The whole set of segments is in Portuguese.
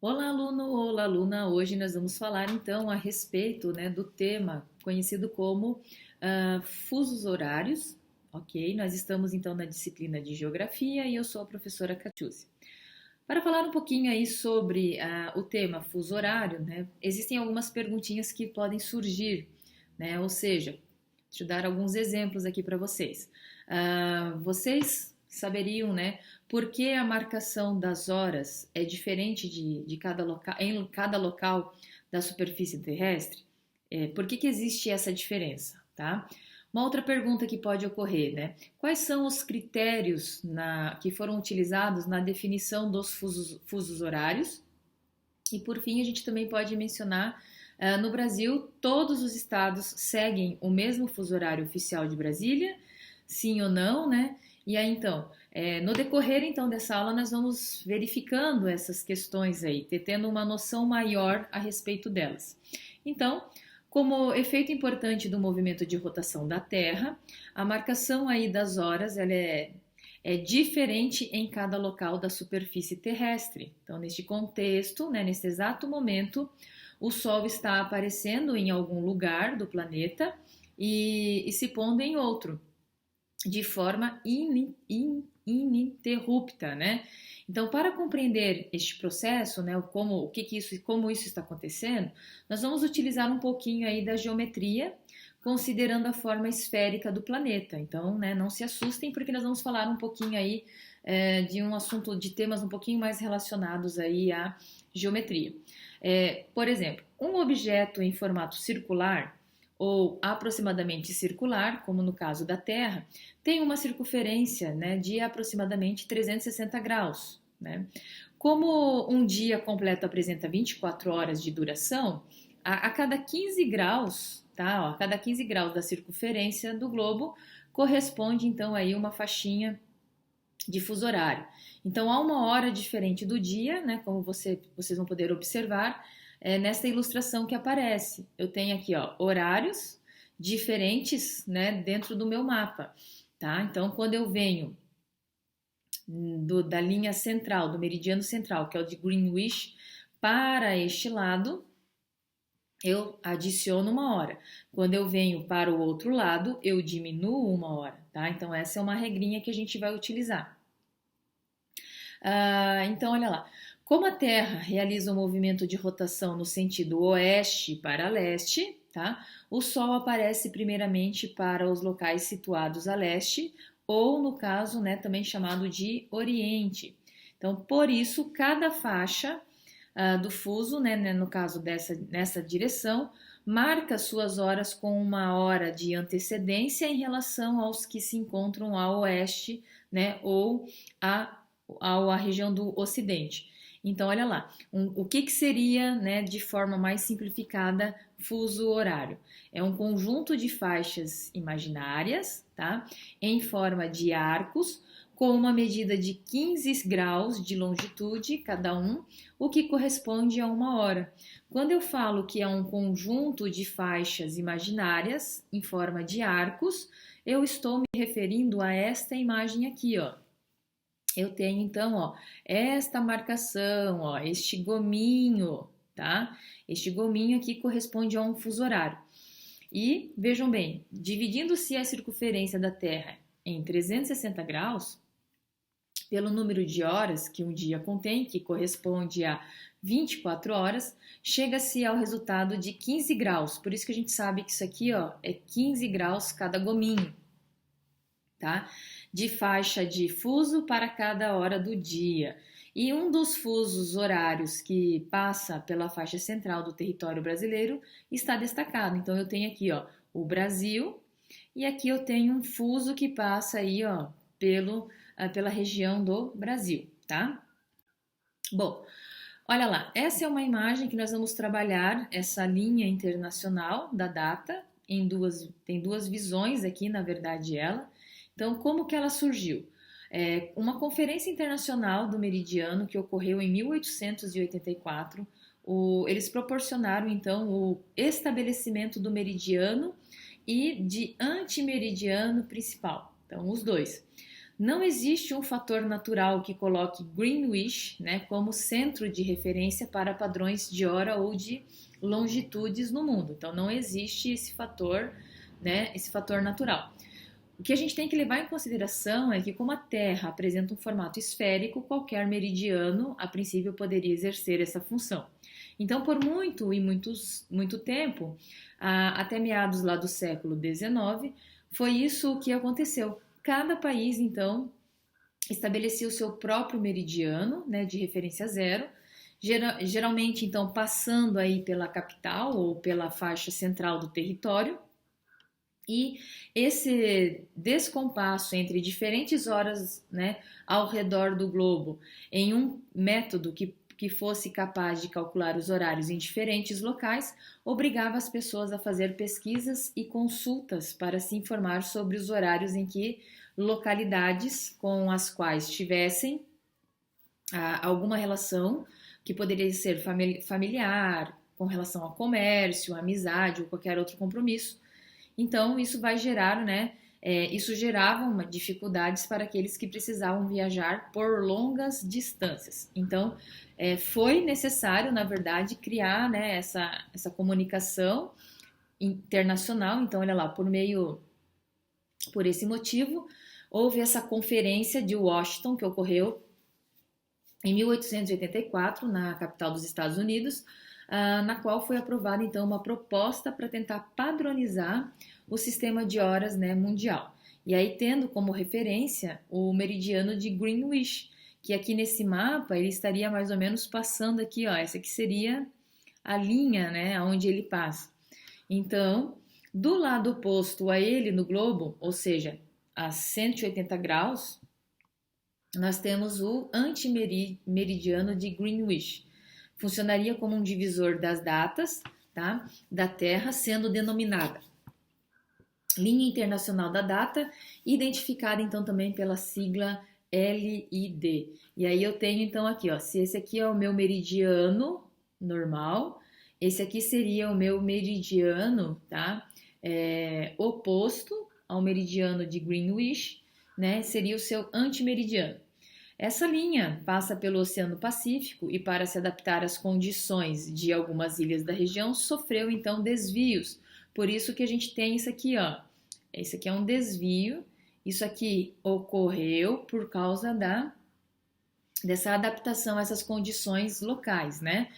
Olá, aluno! Olá, aluna! Hoje nós vamos falar então a respeito, do tema conhecido como fusos horários, ok? Nós estamos então na disciplina de Geografia e eu sou a professora Catiúcia. Para falar um pouquinho aí sobre o tema fuso horário, existem algumas perguntinhas que podem surgir, ou seja, deixa eu dar alguns exemplos aqui para vocês. Vocês saberiam, por que a marcação das horas é diferente de cada local, em cada local da superfície terrestre? Por que existe essa diferença, tá? Uma outra pergunta que pode ocorrer, quais são os critérios que foram utilizados na definição dos fusos horários? E por fim, a gente também pode mencionar, no Brasil, todos os estados seguem o mesmo fuso horário oficial de Brasília? Sim ou não, E aí, então, no decorrer então dessa aula, nós vamos verificando essas questões aí, tendo uma noção maior a respeito delas. Então, como efeito importante do movimento de rotação da Terra, a marcação aí das horas ela é diferente em cada local da superfície terrestre. Então, neste contexto, nesse exato momento, o Sol está aparecendo em algum lugar do planeta e se pondo em outro, de forma ininterrupta, Então, para compreender este processo, como isso está acontecendo, nós vamos utilizar um pouquinho aí da geometria, considerando a forma esférica do planeta. Então, não se assustem, porque nós vamos falar um pouquinho aí de um assunto, de temas um pouquinho mais relacionados aí à geometria. Por exemplo, um objeto em formato circular ou aproximadamente circular, como no caso da Terra, tem uma circunferência de aproximadamente 360 graus. Como um dia completo apresenta 24 horas de duração, a cada 15 graus, a cada 15 graus da circunferência do globo, corresponde então aí uma faixinha de fuso horário. Então, há uma hora diferente do dia, como vocês vão poder observar, nesta ilustração que aparece. Eu tenho aqui, horários diferentes, dentro do meu mapa, tá? Então, quando eu venho da linha central, do meridiano central, que é o de Greenwich, para este lado, eu adiciono uma hora. Quando eu venho para o outro lado, eu diminuo uma hora, tá? Então, essa é uma regrinha que a gente vai utilizar. Então, olha lá. Como a Terra realiza um movimento de rotação no sentido oeste para leste, tá? O Sol aparece primeiramente para os locais situados a leste, ou no caso, também chamado de oriente. Então, por isso, cada faixa do fuso, no caso nessa direção, marca suas horas com uma hora de antecedência em relação aos que se encontram a oeste, ou a região do ocidente. Então, olha lá, o que seria, de forma mais simplificada, fuso horário? É um conjunto de faixas imaginárias, tá? Em forma de arcos, com uma medida de 15 graus de longitude cada um, o que corresponde a uma hora. Quando eu falo que é um conjunto de faixas imaginárias em forma de arcos, eu estou me referindo a esta imagem aqui, ó. Eu tenho então, esta marcação, este gominho, tá? Este gominho aqui corresponde a um fuso horário. E vejam bem, dividindo-se a circunferência da Terra em 360 graus, pelo número de horas que um dia contém, que corresponde a 24 horas, chega-se ao resultado de 15 graus. Por isso que a gente sabe que isso aqui, é 15 graus cada gominho, tá? De faixa de fuso para cada hora do dia. E um dos fusos horários que passa pela faixa central do território brasileiro está destacado. Então, eu tenho aqui, o Brasil, e aqui eu tenho um fuso que passa aí, pela região do Brasil, tá? Bom, olha lá, essa é uma imagem que nós vamos trabalhar, essa linha internacional da data, tem duas visões aqui, na verdade, ela. Então, como que ela surgiu? Uma conferência internacional do meridiano que ocorreu em 1884, eles proporcionaram, então, o estabelecimento do meridiano e de antimeridiano principal. Então, os dois. não existe um fator natural que coloque Greenwich, né, como centro de referência para padrões de hora ou de longitudes no mundo. Então não existe esse fator, né, esse fator natural. O que a gente tem que levar em consideração é que, como a Terra apresenta um formato esférico, qualquer meridiano, a princípio, poderia exercer essa função. Então, por muito tempo, até meados lá do século XIX, foi isso que aconteceu. Cada país, então, estabelecia o seu próprio meridiano, né, de referência zero, geralmente, então, passando aí pela capital ou pela faixa central do território. E esse descompasso entre diferentes horas, né, ao redor do globo em um método que fosse capaz de calcular os horários em diferentes locais, obrigava as pessoas a fazer pesquisas e consultas para se informar sobre os horários em que localidades com as quais tivessem alguma relação, que poderia ser familiar, com relação ao comércio, amizade ou qualquer outro compromisso. Então, isso vai gerar, né? Isso gerava dificuldades para aqueles que precisavam viajar por longas distâncias. Então, foi necessário, na verdade, criar, né, essa comunicação internacional. Então, olha lá, por esse motivo, houve essa conferência de Washington que ocorreu em 1884, na capital dos Estados Unidos, na qual foi aprovada então uma proposta para tentar padronizar o sistema de horas, né, mundial. E aí tendo como referência o meridiano de Greenwich, que aqui nesse mapa ele estaria mais ou menos passando aqui, ó, essa aqui seria a linha, né, onde ele passa. Então, do lado oposto a ele no globo, ou seja, a 180 graus, nós temos o antimeridiano de Greenwich. Funcionaria como um divisor das datas, tá, da Terra, sendo denominada Linha Internacional da Data, identificada então também pela sigla LID. E aí eu tenho então aqui, ó, se esse aqui é o meu meridiano normal, esse aqui seria o meu meridiano, tá, oposto ao meridiano de Greenwich, né, seria o seu antimeridiano. Essa linha passa pelo Oceano Pacífico e, para se adaptar às condições de algumas ilhas da região, sofreu então desvios. Por isso que a gente tem isso aqui, ó. Esse aqui é um desvio. Isso aqui ocorreu por causa dessa adaptação a essas condições locais, né?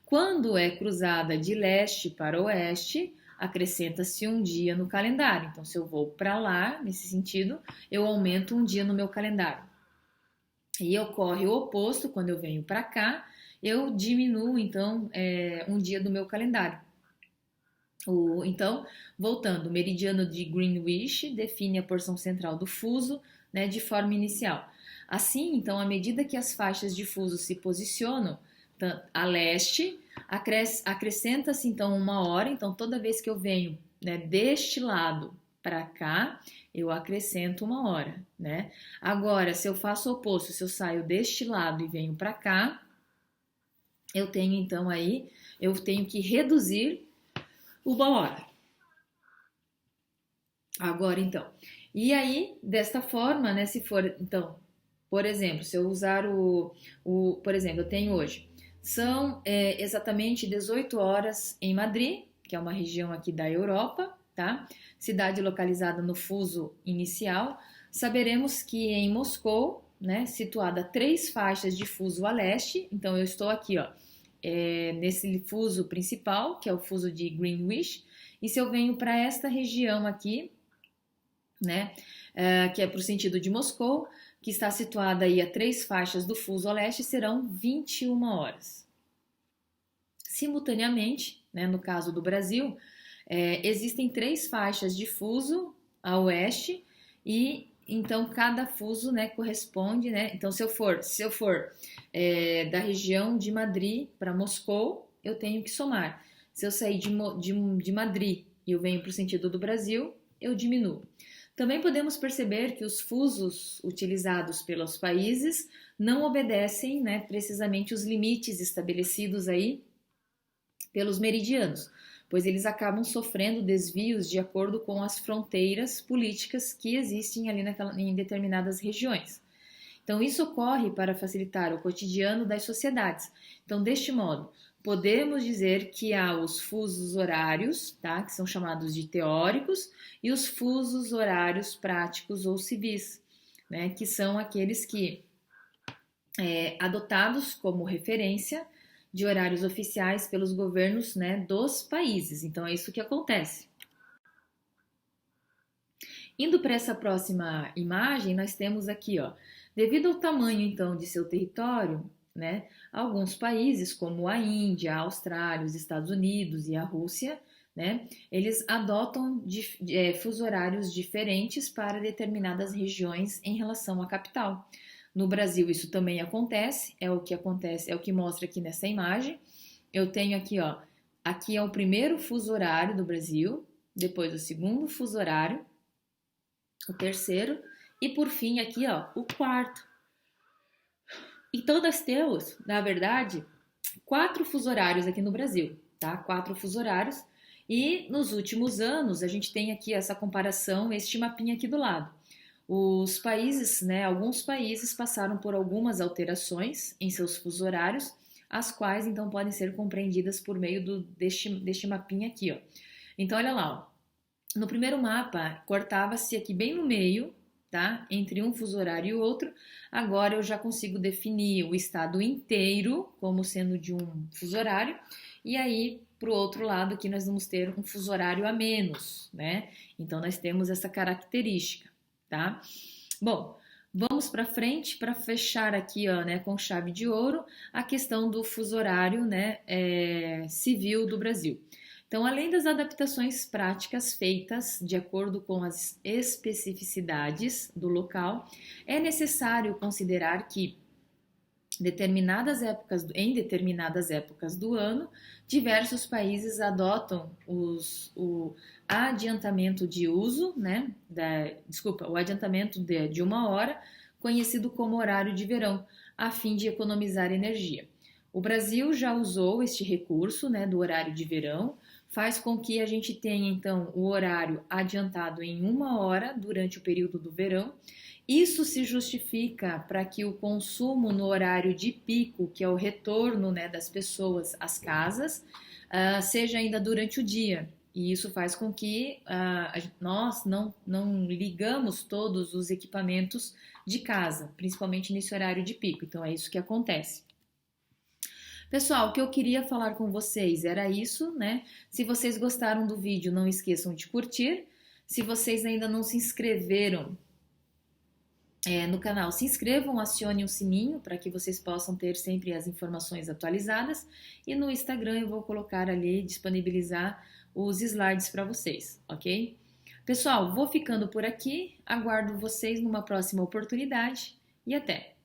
Quando é cruzada de leste para oeste, acrescenta-se um dia no calendário. Então, se eu vou para lá, nesse sentido, eu aumento um dia no meu calendário. E ocorre o oposto, quando eu venho para cá, eu diminuo, então, um dia do meu calendário. Então, voltando, o meridiano de Greenwich define a porção central do fuso, né, de forma inicial. Assim, então, à medida que as faixas de fuso se posicionam a leste, acrescenta-se, então, uma hora. Então, toda vez que eu venho, né, deste lado para cá, eu acrescento uma hora, né? Agora, se eu faço o oposto, se eu saio deste lado e venho para cá, eu tenho então aí, eu tenho que reduzir uma hora. Agora então, e aí, desta forma, né, se for, então, por exemplo, se eu usar por exemplo, eu tenho hoje, são exatamente 18 horas em Madrid, que é uma região aqui da Europa, tá? Cidade localizada no fuso inicial. Saberemos que em Moscou, né, situada a 3 faixas de fuso a leste, então eu estou aqui, ó, nesse fuso principal, que é o fuso de Greenwich, e se eu venho para esta região aqui, né, que é para o sentido de Moscou, que está situada aí a 3 faixas do fuso a leste, serão 21 horas. Simultaneamente, né, no caso do Brasil, existem 3 faixas de fuso a oeste e então cada fuso, né, corresponde, né? Então se eu for da região de Madrid para Moscou, eu tenho que somar. Se eu sair de Madrid e eu venho para o sentido do Brasil, eu diminuo. Também podemos perceber que os fusos utilizados pelos países não obedecem, né, precisamente os limites estabelecidos aí pelos meridianos. pois eles acabam sofrendo desvios de acordo com as fronteiras políticas que existem ali em determinadas regiões. Então, isso ocorre para facilitar o cotidiano das sociedades. Então, deste modo, podemos dizer que há os fusos horários, tá, que são chamados de teóricos, e os fusos horários práticos ou civis, né, que são aqueles que, adotados como referência de horários oficiais pelos governos, né, dos países. Então, é isso que acontece. Indo para essa próxima imagem, nós temos aqui, ó, devido ao tamanho então de seu território, né, alguns países como a Índia, a Austrália, os Estados Unidos e a Rússia, né, eles adotam fuso horários diferentes para determinadas regiões em relação à capital. No Brasil isso também acontece, é o que mostra aqui nessa imagem. Eu tenho aqui, ó, aqui é o primeiro fuso horário do Brasil, depois o segundo fuso horário, o terceiro e por fim aqui, ó, o quarto. Então nós temos, na verdade, 4 fuso horários aqui no Brasil, tá? 4 fuso horários. E nos últimos anos a gente tem aqui essa comparação, este mapinha aqui do lado. Os países, né, alguns países passaram por algumas alterações em seus fuso horários, as quais então podem ser compreendidas por meio deste mapinha aqui, ó. Então olha lá, ó. No primeiro mapa, cortava-se aqui bem no meio, tá? Entre um fuso horário e o outro. Agora eu já consigo definir o estado inteiro como sendo de um fuso horário. E aí, para o outro lado, aqui nós vamos ter um fuso horário a menos, né? Então, nós temos essa característica, tá? Bom, vamos para frente para fechar aqui, ó, né, com chave de ouro, a questão do fuso horário, né, civil do Brasil. Então, além das adaptações práticas feitas de acordo com as especificidades do local, é necessário considerar que em determinadas épocas do ano, diversos países adotam o adiantamento de uso, né, o adiantamento de 1 hora, conhecido como horário de verão, a fim de economizar energia. O Brasil já usou este recurso, né, do horário de verão, faz com que a gente tenha, então, o horário adiantado em 1 hora durante o período do verão. Isso se justifica para que o consumo no horário de pico, que é o retorno, né, das pessoas às casas, seja ainda durante o dia. E isso faz com que nós não ligamos todos os equipamentos de casa, principalmente nesse horário de pico. Então, é isso que acontece. Pessoal, o que eu queria falar com vocês era isso, né? Se vocês gostaram do vídeo, não esqueçam de curtir. Se vocês ainda não se inscreveram no canal, se inscrevam, acionem o sininho para que vocês possam ter sempre as informações atualizadas. E no Instagram eu vou colocar ali, disponibilizar os slides para vocês, ok? Pessoal, vou ficando por aqui, aguardo vocês numa próxima oportunidade e até!